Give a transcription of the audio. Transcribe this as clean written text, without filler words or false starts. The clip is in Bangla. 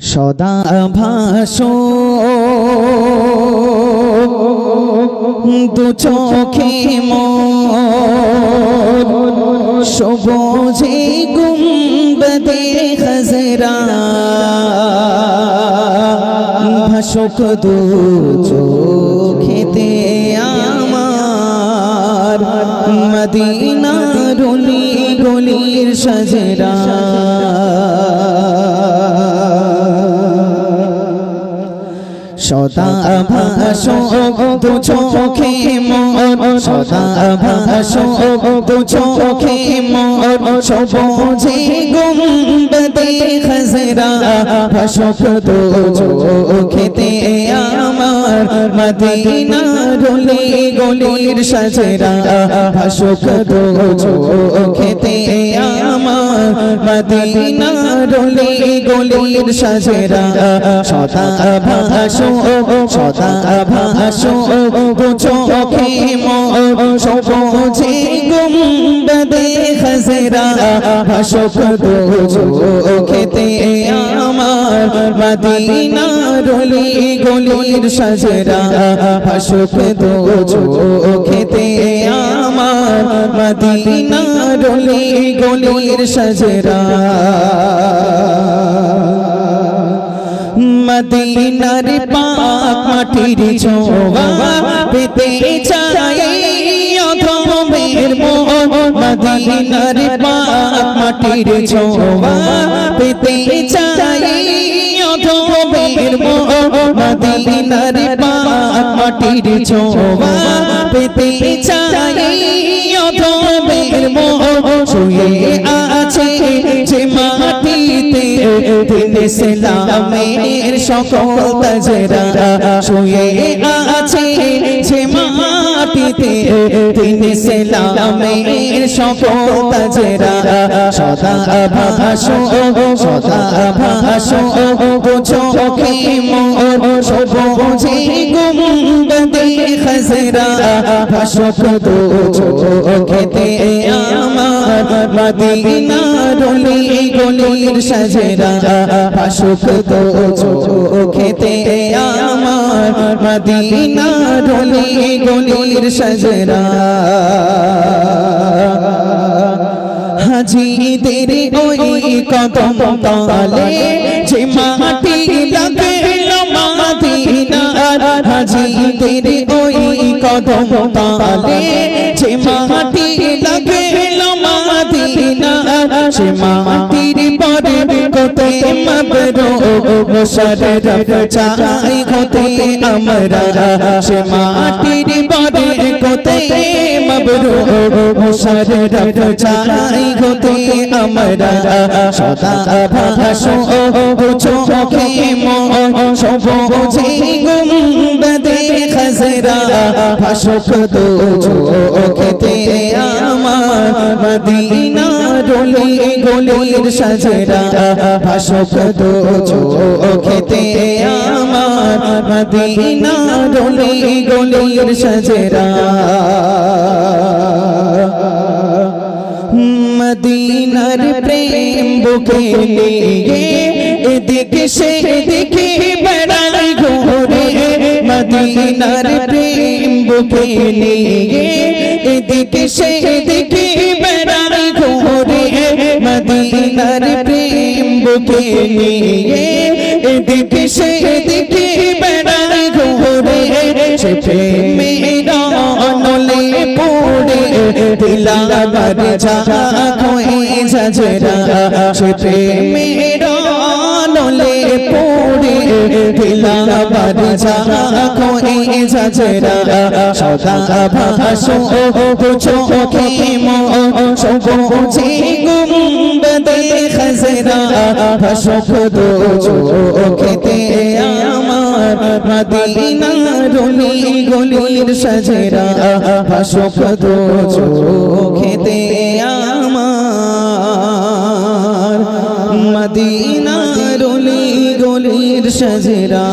সদা ভাসো দু চোখে মোর সবুজে গুম্বদে খজরা ভাসুক দু চোখেতে আমার মদিনার অলি গলির সাজরা সদা ভাসো দু চোখে মোর সদা ভাসো দু চোখে মোর সবুজে গুম্বদে খজরা ভাসুক দু চোখেতে আমার মদিনার অলি গলির সাজরা ভাসুক দু চোখেতে আমার মদিনার অলি গলির সাজরা সদা ভাসো সদা ভাসো দু চোখে মোর সবুজে গুম্বদে খজরা ভাসুক দু চোখেতে আমার মদিনার অলি গলির সাজরা ভাসুক দু চোখেতে আমার মদিনার অলি গলির সাজরা মদিনার পাক মাটির ছোঁয়া পেতে চাই অধমের মন মদিনার পাক মাটির ছোঁয়া পেতে চাই অধমের মন মদিনার পাক মাটির ছোঁয়া পেতে চাই অধমের মন শুয়ে আছে যে মাটিতে দিন ইসলামের সকল তাজরা শুয়ে আছে যে মাটিতে দিন ইসলামের সকল তাজরা সদা ভাসো দু চোখে মোর সবুজে গুম্বদে খজরা ভাসুক দু চোখেতে আমার মদিনার অলি গলির সাজরা ভাসুক দু চোখেতে আমার মদিনার অলি গলির সাজরা হাজিদের ওই কদম তলে যে মাটি লাগল মদিনার হাজিদের ওই কদম তলে যে মাটি লাগল মদিনার সে মাটির পরে কোতে মাবরুর মুশাররফ চাই হতে আমরা সে মাটির পরে কোতে মাবরুর মুশাররফ চাই হতে আমরা সদা ভাসো দু চোখে মোর সবুজে গুম্বদে খজরা ভাসুক দু চোখেতে আমার মদিনার অলি গলির সাজরা ভাসুক দু চোখেতে আমার মদিনার অলি গলির সাজরা মদিনার প্রেম বুকে নিয়ে এদিকে সেদিকে বেড়াই ঘুরে মদিনার প্রেম বুকে নিয়ে এদিকে সেদিকে বেড়াই ঘুরে মদিনার প্রেম বুকে নিয়ে এদিকে সেদিকে বেড়াই ঘুরে সে প্রেমেরা নলে পড়ে দিলাবার ঝাঁক হয়ে ঝাঁঝরা সে প্রেমেরা নলে পড়ে দিলাবার ঝাঁক হয়ে ঝাঁঝরা সদা ভাসো দু চোখে মোর সবুজে গুম্বদে খজরা ভাসুক দু চোখেতে আমার মদিনার অলি গলির সাজরা ভাসুক দু চোখেতে আমার মদিনার অলি গলির সাজরা।